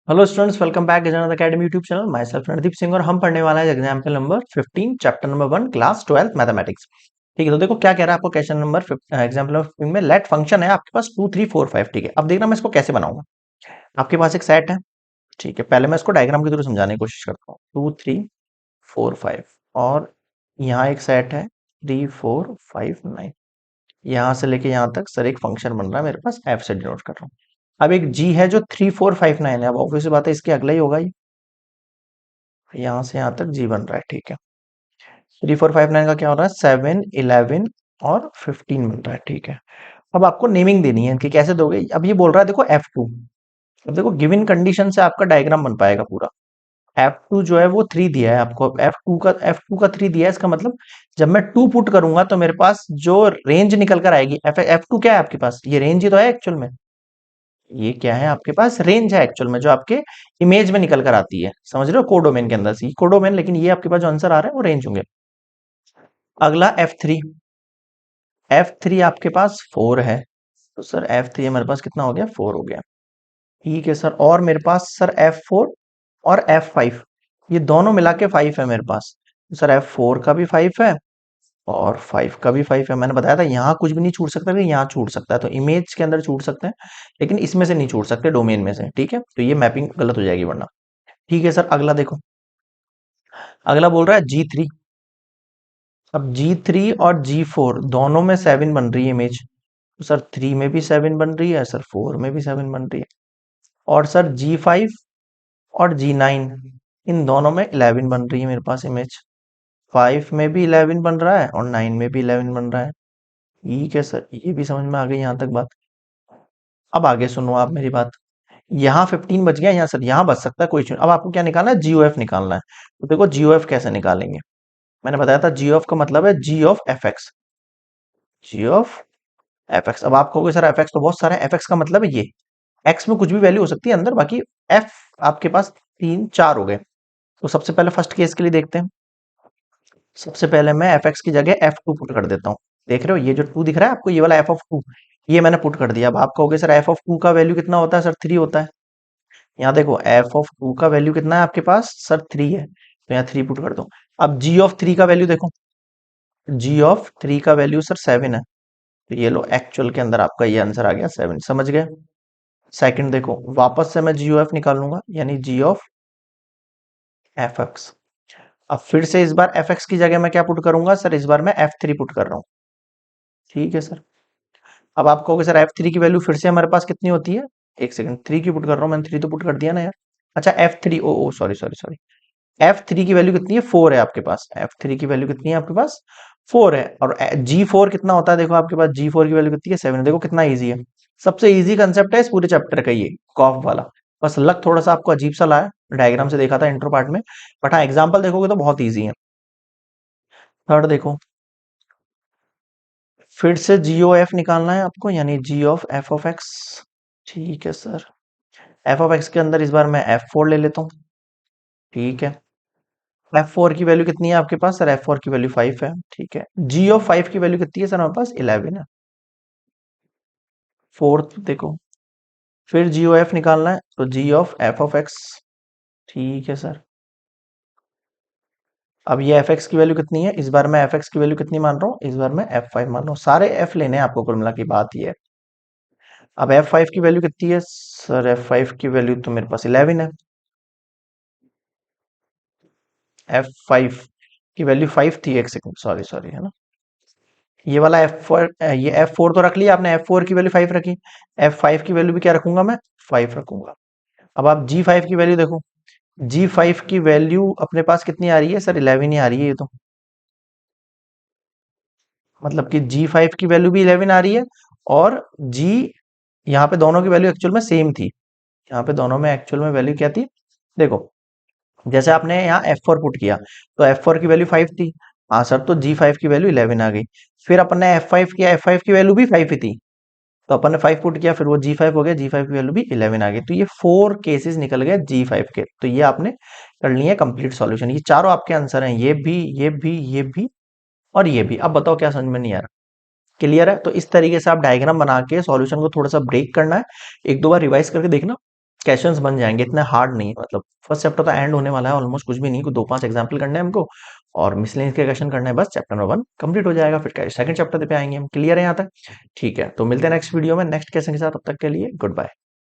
Hello students, welcome back Gajanan academy YouTube channel. My self Randeep Singh और हम पढ़ने वाला है example number 15 chapter number 1 class 12 mathematics. ठीक है, तो देखो क्या कह रहा है आपको क्वेश्चन नंबर एग्जाम्पल नंबर 15 में। लेट फंक्शन है आपके पास 2 3 4 5। ठीक है, अब देखना मैं इसको कैसे बनाऊंगा। आपके पास एक सेट है। ठीक है, पहले मैं इसको डायग्राम के थ्रू समझाने की कोशिश करता हूँ। 2 3 4 5 और यहाँ एक सेट है 3 4 5 9। यहाँ से लेके यहाँ तक सर एक फंक्शन बन रहा है मेरे पास, एफ से डिनोट कर रहा हूँ। अब एक जी है जो 3 4 5 9 है। अब ऑब्वियस बात है, इसके अगला ही होगा ये। यहाँ से यहाँ तक जी बन रहा है। ठीक है, 3459 का क्या हो रहा है, 7 11 और 15 बन रहा है। ठीक है, अब आपको नेमिंग देनी है इनकी। कैसे दोगे? अब ये बोल रहा है देखो F2। अब देखो गिवन कंडीशन से आपका डायग्राम बन पाएगा पूरा। F2 जो है वो 3 दिया है आपको। F2 का 3 दिया है, इसका मतलब जब मैं 2 पुट करूंगा तो मेरे पास जो रेंज निकल कर आएगी, F2 क्या है आपके पास, ये रेंज ही तो है एक्चुअल में। ये क्या है आपके पास, रेंज है एक्चुअल में, जो आपके इमेज में निकल कर आती है। समझ रहे हो, कोडोमेन के अंदर से कोडोमेन। लेकिन ये आपके पास जो आंसर आ रहा है वो रेंज होंगे। अगला F3। F3 आपके पास 4 है, तो सर F3 हमारे पास कितना हो गया, 4 हो गया। ठीक है सर, और मेरे पास सर F4 और F5, ये दोनों मिला के 5 है मेरे पास। तो सर F4 का भी 5 है और 5 का भी 5 है। मैंने बताया था यहाँ कुछ भी नहीं छूट सकता, लेकिन यहाँ छूट सकता है। तो इमेज के अंदर छूट सकते हैं, लेकिन इसमें से नहीं छूट सकते, डोमेन में से। ठीक है, तो ये मैपिंग गलत हो जाएगी वरना। ठीक है सर, अगला देखो। अगला बोल रहा है G3। अब G3 और G4 दोनों में 7 बन रही है इमेज। तो सर 3 में भी 7 बन रही है, सर 4 में भी 7 बन रही है। और सर G5 और G9 इन दोनों में 11 बन रही है मेरे पास इमेज। 5 में भी 11 बन रहा है और 9 में भी 11 बन रहा है। ठीक है सर, ये भी समझ में आ गई यहाँ तक बात। अब आगे सुनो आप मेरी बात। यहाँ 15 बच गया, यहाँ सर यहाँ बच सकता है, कोई इशू नहीं। अब आपको क्या निकालना है, जीओएफ निकालना है। तो देखो जीओएफ कैसे निकालेंगे। मैंने बताया था जीओएफ का मतलब है G of F X. G of F X. अब आप कहोगे सर एफ एक्स तो बहुत सारा है, एफ एक्स का मतलब है ये। एक्स में कुछ भी वैल्यू हो सकती है अंदर, बाकी एफ आपके पास 3 4 हो गए। तो सबसे पहले फर्स्ट केस के लिए देखते हैं। सबसे पहले मैं एफ एक्स की जगह F2 पुट कर देता हूँ। देख रहे हो, ये जो 2 दिख रहा है आपको, ये वाला F(2), ये मैंने पुट कर दिया। अब आप कहोगे सर F(2) का वैल्यू कितना होता है, सर 3 होता है। यहाँ देखो F(2) का वैल्यू कितना है आपके पास, सर 3 है, तो यहाँ 3 पुट कर दो। अब G(3) का वैल्यू देखो। G(3) का वैल्यू सर 7 है, तो ये लो एक्चुअल के अंदर आपका ये आंसर आ गया 7। समझ गए। सेकंड देखो, वापस से मैं GOF निकाल लूंगा, यानी G ऑफ एफ एक्स। अब फिर से इस बार एफ एक्स की जगह मैं क्या पुट करूंगा, सर इस बार मैं F3 पुट कर रहा हूँ। ठीक है सर। अब आप कहोगे सर F3 की वैल्यू फिर से हमारे पास कितनी होती है, एक सेकंड, 3 की पुट कर रहा हूँ मैंने, 3 तो पुट कर दिया ना यार। अच्छा F3, ओ ओ सॉरी सॉरी सॉरी, F3 की वैल्यू कितनी है, 4 है आपके पास। F3 की वैल्यू कितनी है आपके पास, 4 है। और G4 कितना होता है, देखो आपके पास G4 की वैल्यू कितनी है, 7। देखो कितना इजी है। सबसे इजी कंसेप्ट है इस पूरे चैप्टर का ये, कॉफ वाला। बस लग थोड़ा सा आपको अजीब सा लगा, डायग्राम से देखा था इंट्रो पार्ट में, बट हाँ एग्जाम्पल देखोगे तो बहुत ईजी है। थर्ड देखो, फिर से जी ओ एफ निकालना है आपको, यानी जी ऑफ एफ ऑफ एक्स। ठीक है सर, एफ ऑफ एक्स के अंदर इस बार मैं F4 ले लेता हूँ। ठीक है, F4 की वैल्यू कितनी है आपके पास, सर F4 की वैल्यू 5 है। ठीक है, जी ऑफ 5 की वैल्यू कितनी है सर, हमारे पास 11 है। फोर्थ देखो, फिर जी ओ एफ निकालना है, तो जी ऑफ एफ ऑफ एक्स। ठीक है सर। अब ये एफ एक्स की वैल्यू कितनी है, इस बार मैं एफ एक्स की वैल्यू कितनी मान रहा हूँ, इस बार मैं F5 मान रहा हूँ। सारे एफ लेने हैं आपको, कुल मिला की बात ये है। अब F5 की वैल्यू कितनी है, सर F5 की वैल्यू तो मेरे पास 11 है। F5 की वैल्यू 5 थी, एक सेकंड, सॉरी सॉरी, है ना। ये वाला F4, ये F4 तो रख लिया आपने, F4 की वैल्यू 5 रखी। F5 की वैल्यू भी क्या रखूंगा मैं, 5 रखूंगा। अब आप G5 की वैल्यू देखो। G5 की वैल्यू अपने पास कितनी आ रही है, सर 11 ही आ रही है ये तो। मतलब कि G5 की वैल्यू भी 11 आ रही है, और G, यहाँ पे दोनों की वैल्यू एक्चुअल में सेम थी। यहाँ पे दोनों में एक्चुअल में वैल्यू क्या थी, देखो। जैसे आपने यहाँ F4 पुट किया, तो F4 की वैल्यू 5 थी। हाँ सर, तो G5 की वैल्यू 11 आ गई। फिर अपन ने F5 किया, F5 की वैल्यू भी 5 ही थी, तो अपन ने 5 पुट किया, फिर वो G5 हो गया, G5 की वैल्यू भी 11 आ गई। तो ये 4 केसेस निकल गए G5 के। तो ये आपने कर लिए कंप्लीट सॉल्यूशन। ये चारों आपके आंसर हैं, ये भी, ये भी, ये भी और ये भी। अब बताओ क्या समझ में नहीं आ रहा, क्लियर है? तो इस तरीके से आप डायग्राम बना के सॉल्यूशन को थोड़ा सा ब्रेक करना है, एक दो बार रिवाइज करके देखना, क्वेश्चंस बन जाएंगे, इतना हार्ड नहीं है। मतलब फर्स्ट चैप्टर तो एंड होने वाला है, ऑलमोस्ट कुछ भी नहीं, कुछ 2-5 एग्जाम्पल करने हैं हमको और मिसलेनियस के क्वेश्चन करना है, बस चैप्टर नंबर 1 कंप्लीट हो जाएगा। फिर सेकंड चैप्टर पे आएंगे हम। क्लियर है यहाँ तक? ठीक है, तो मिलते हैं नेक्स्ट वीडियो में नेक्स्ट क्वेश्चन के साथ। तब तक के लिए गुड बाय।